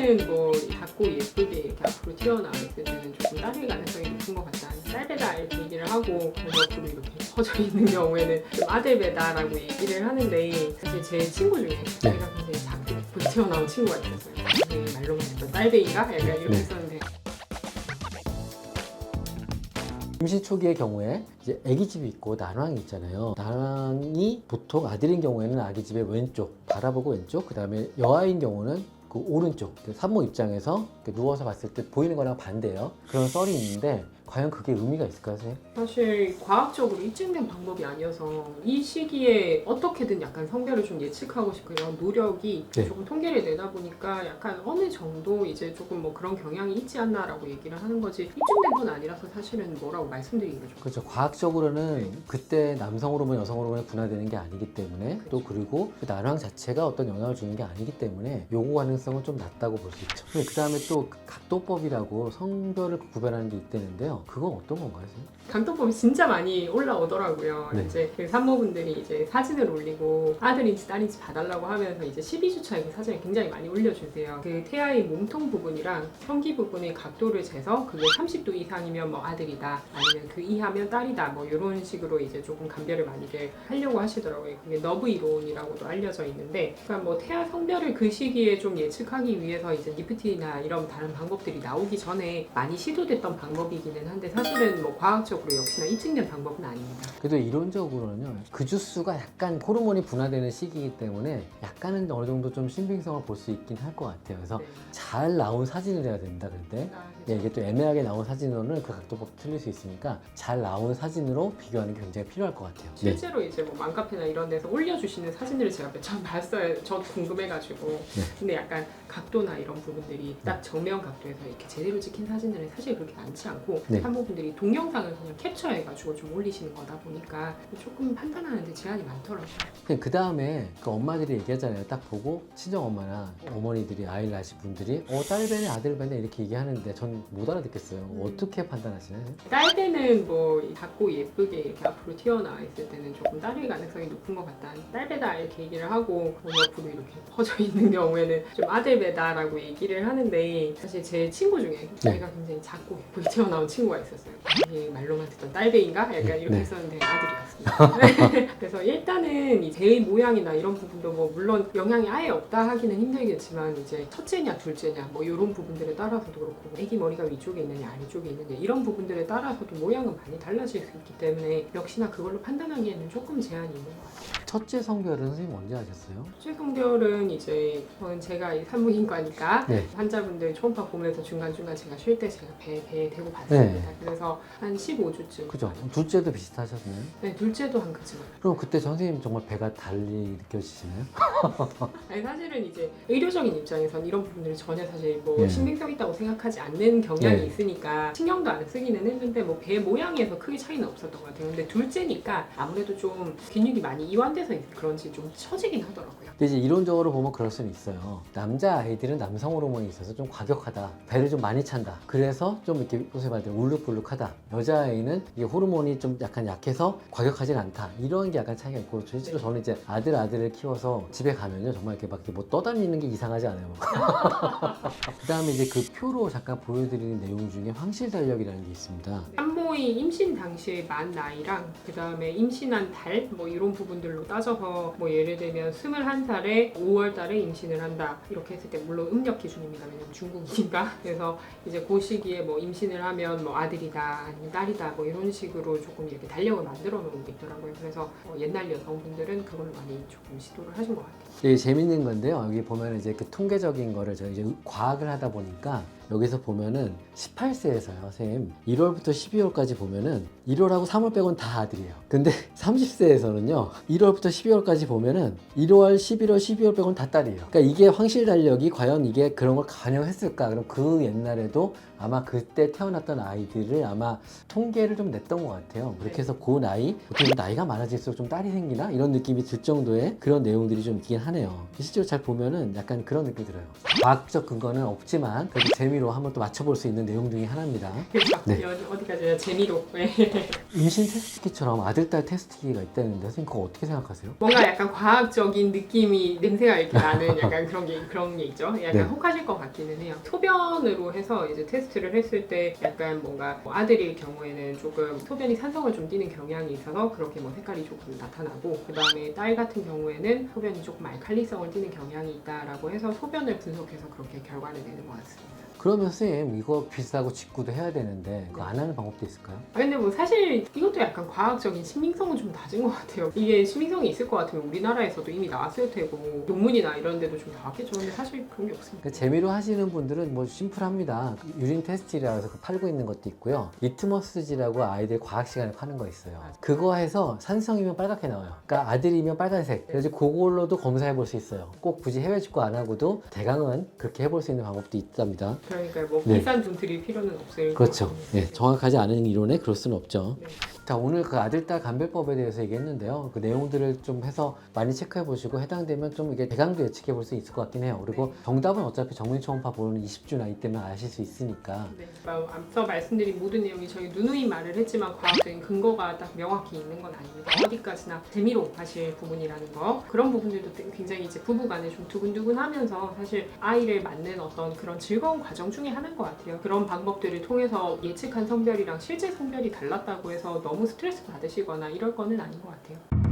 일단은 뭐 작고 예쁘게 이렇게 앞으로 튀어나왔을 때는 조금 딸릴 가능성이 높은 것 같다. 딸배다 이렇게 얘기를 하고 옆으로 이렇게 퍼져 있는 경우에는 좀 아들배다라고 얘기를 하는데, 사실 제 친구 중에 제가 굉장히 작고 예쁘게 튀어나온 친구가 있었어요. 그 말로만 했던 딸배인가? 약간 이렇게 했었는데, 임신 초기의 경우에 이제 아기집이 있고 난황이 있잖아요. 난황이 보통 아들인 경우에는 아기집의 왼쪽 바라보고 왼쪽, 그 다음에 여아인 경우는 그 오른쪽, 산모 입장에서 누워서 봤을 때 보이는 거랑 반대예요. 그런 썰이 있는데 과연 그게 의미가 있을까요, 선생님? 사실 과학적으로 입증된 방법이 아니어서 이 시기에 어떻게든 약간 성별을 좀 예측하고 싶은 이런 노력이 조금 통계를 내다 보니까 약간 어느 정도 이제 조금 뭐 그런 경향이 있지 않나라고 얘기를 하는 거지, 입증된 건 아니라서 사실은 뭐라고 말씀드리기가 좀 그렇죠. 과학적으로는 그때 남성 호르몬, 여성 호르몬이 분화되는 게 아니기 때문에, 또 그리고 그 난황 자체가 어떤 영향을 주는 게 아니기 때문에 요구 가능성은 좀 낮다고 볼 수 있죠. 그 다음에 또 각도법이라고 성별을 구별하는 게 있다는데요. 그건 어떤 건가요, 선생님? 강도법이 진짜 많이 올라오더라고요. 네. 이제 그 산모분들이 이제 사진을 올리고 아들인지 딸인지 봐달라고 하면서 이제 12주 차에 그 사진을 굉장히 많이 올려주세요. 그 태아의 몸통 부분이랑 성기 부분의 각도를 재서 그게 30도 이상이면 뭐 아들이다, 아니면 그 이하면 딸이다, 뭐 이런 식으로 이제 조금 감별을 많이들 하려고 하시더라고요. 그게 너브 이론이라고도 알려져 있는데, 그러니까 뭐 태아 성별을 그 시기에 좀 예측하기 위해서 이제 니프티나 이런 다른 방법들이 나오기 전에 많이 시도됐던 방법이기는 한데, 사실은 뭐 과학적으로 역시나 입증된 방법은 아닙니다. 그래도 이론적으로는요, 그 주수가 약간 호르몬이 분화되는 시기이기 때문에 약간은 어느 정도 좀 신빙성을 볼 수 있긴 할 것 같아요. 그래서 네. 잘 나온 사진을 해야 된다 그런데, 그렇죠. 이게 또 애매하게 나온 사진으로는 그 각도법 틀릴 수 있으니까 잘 나온 사진으로 비교하는 게 굉장히 필요할 것 같아요. 실제로 이제 뭐 맘카페나 이런 데서 올려주시는 사진들을 제가 몇 장 봤어요. 저도 궁금해가지고. 근데 약간 각도나 이런 부분들이 딱 정면 각도에서 이렇게 제대로 찍힌 사진들은 사실 그렇게 많지 않고, 산모분들이 동영상을 그냥 캡처해가지고 좀 올리시는 거다 보니까 조금 판단하는데 제한이 많더라고요. 그 다음에 그 엄마들이 얘기하잖아요. 딱 보고 친정 엄마나 어머니들이 아이를 낳으신 분들이 딸 배네 아들 배네 이렇게 얘기하는데 전 못 알아듣겠어요. 어떻게 판단하시나요? 딸배는 뭐 작고 예쁘게 이렇게 앞으로 튀어나와 있을 때는 조금 딸릴 가능성이 높은 것 같다. 딸배다 이렇게 얘기를 하고 옆으로 이렇게 퍼져 있는 경우에는 좀 아들배다라고 얘기를 하는데, 사실 제 친구 중에 제가 굉장히 작고 예쁘게 튀어나온 친구가 있었어요. 이게 말로만 듣던 딸배인가? 약간 이렇게 했었는데 아들이었습니다. 그래서 일단은 이 제 모양이나 이런 부분도 뭐 물론 영향이 아예 없다 하기는 힘들겠지만, 이제 첫째냐 둘째냐 뭐 이런 부분들에 따라서도 그렇고, 애기 머리가 위쪽에 있느냐 아래쪽에 있느냐 이런 부분들에 따라서도 모양은 많이 달라질 수 있기 때문에 역시나 그걸로 판단하기에는 조금 제한이 있는 것 같아요. 첫째 성별은 선생님 언제 하셨어요? 첫째 성별은 이제 저는 제가 이 산부인과니까 환자분들 초음파 보면서 중간중간 제가 쉴 때 제가 배에 대고 봤습니다. 그래서 한 15주쯤. 그죠. 둘째도 비슷하셨나요? 네, 둘째도 한 그쯤. 그럼 그때 선생님 정말 배가 달리 느껴지시나요? 아니, 사실은 이제 의료적인 입장에선 이런 부분들이 전혀 사실 뭐 신빙성 있다고 생각하지 않는 경향이 있으니까 신경도 안 쓰기는 했는데, 뭐 배 모양에서 크게 차이는 없었던 것 같아요. 근데 둘째니까 아무래도 좀 근육이 많이 이완돼서 그런지 좀 처지긴 하더라고요. 근데 이제 이론적으로 보면 그럴 수는 있어요. 남자 아이들은 남성 호르몬이 있어서 좀 과격하다, 배를 좀 많이 찬다, 그래서 좀 이렇게 소위 말하는 울룩불룩하다. 여자 아이는 이게 호르몬이 좀 약간 약해서 과격하진 않다, 이런 게 약간 차이가 있고, 실제로 저는 이제 아들을 키워서 집에 가면요 정말 이렇게 막 뭐 떠다니는 게 이상하지 않아요. 그 다음에 이제 그 표로 잠깐 보여드리는 내용 중에 황실 달력이라는 게 있습니다. 산모의 임신 당시의 만 나이랑 그 다음에 임신한 달 뭐 이런 부분들로 따져서, 뭐 예를 들면 21살에 5월 달에 임신을 한다 이렇게 했을 때, 물론 음력 기준입니다. 왜냐면 중국이니까. 그래서 이제 그 시기에 뭐 임신을 하면 뭐 아들이다 아니면 딸이다 뭐 이런 식으로 조금 이렇게 달력을 만들어 놓은 게 있더라고요. 그래서 옛날 여성분들은 그걸로 많이 조금 시도를 하신 것 같아요. 되게 재밌는 건데요. 여기 보면 이제 그 통계적인 거를 저희 이제 과학을 하다 보니까 여기서 보면은 18세에서요, 선생님 1월부터 12월까지 보면은 1월하고 3월 빼고는 다 아들이에요. 근데 30세에서는요 1월부터 12월까지 보면은 1월, 11월, 12월 빼고는 다 딸이에요. 그러니까 이게 황실 달력이 과연 이게 그런 걸 반영했을까? 그럼 그 옛날에도 아마 그때 태어났던 아이들을 아마 통계를 좀 냈던 것 같아요. 그렇게 해서 그 나이, 보통 나이가 많아질수록 좀 딸이 생기나? 이런 느낌이 들 정도의 그런 내용들이 좀 있긴 하네요. 실제로 잘 보면은 약간 그런 느낌이 들어요. 과학적 근거는 없지만 그래도 재미로 한번 또 맞춰볼 수 있는 내용 중에 하나입니다. 그렇죠. 네. 어디까지나 재미로. 네. 임신 테스트기처럼 아들, 딸 테스트기가 있다는데 선생님 그거 어떻게 생각하세요? 뭔가 약간 과학적인 느낌이 냄새가 이렇게 나는 약간 그런 게 있죠. 약간 네. 혹하실 것 같기는 해요. 소변으로 해서 이제 테스트를 했을 때 약간 뭔가 뭐 아들일 경우에는 조금 소변이 산성을 좀 띠는 경향이 있어서 그렇게 뭐 색깔이 조금 나타나고 그 다음에 딸 같은 경우에는 소변이 조금 알칼리성을 띠는 경향이 있다라고 해서 소변을 분석해서 그렇게 결과를 내는 것 같습니다. 그러면 선생님 이거 비싸고 직구도 해야 되는데 그거 안 하는 방법도 있을까요? 근데 뭐 사실 이것도 약간 과학적인 신빙성은 좀 낮은 것 같아요. 이게 신빙성이 있을 것 같으면 우리나라에서도 이미 나왔을 테고 논문이나 이런 데도 좀 나왔겠죠. 근데 사실 그런 게 없습니다. 그러니까 재미로 하시는 분들은 뭐 심플합니다. 유린 테스트라고 해서 팔고 있는 것도 있고요. 리트머스지라고 아이들 과학 시간에 파는 거 있어요. 그거 해서 산성이면 빨갛게 나와요. 그러니까 아들이면 빨간색. 그래서 그걸로도 검사해 볼 수 있어요. 꼭 굳이 해외 직구 안 하고도 대강은 그렇게 해볼 수 있는 방법도 있답니다. 그러니까 뭐 네. 비싼 돈 들일 필요는 없을 그렇죠. 것 같습니다. 예, 정확하지 않은 이론에 그럴 수는 없죠. 네. 자, 오늘 그 아들딸 감별법에 대해서 얘기했는데요. 그 내용들을 좀 해서 많이 체크해 보시고 해당되면 좀 이게 대강도 예측해 볼 수 있을 것 같긴 해요. 그리고 정답은 어차피 정밀초음파 보는 20주나 이때면 아실 수 있으니까. 네. 앞서 말씀드린 모든 내용이 저희 누누이 말을 했지만 과학적인 근거가 딱 명확히 있는 건 아닙니다. 어디까지나 재미로 하실 부분이라는 거 그런 부분들도 굉장히 이제 부부간에 좀 두근두근하면서 사실 아이를 낳는 어떤 그런 즐거운 과정 중에 하나인 것 같아요. 그런 방법들을 통해서 예측한 성별이랑 실제 성별이 달랐다고 해서 너무 스트레스 받으시거나 이럴 거는 아닌 것 같아요.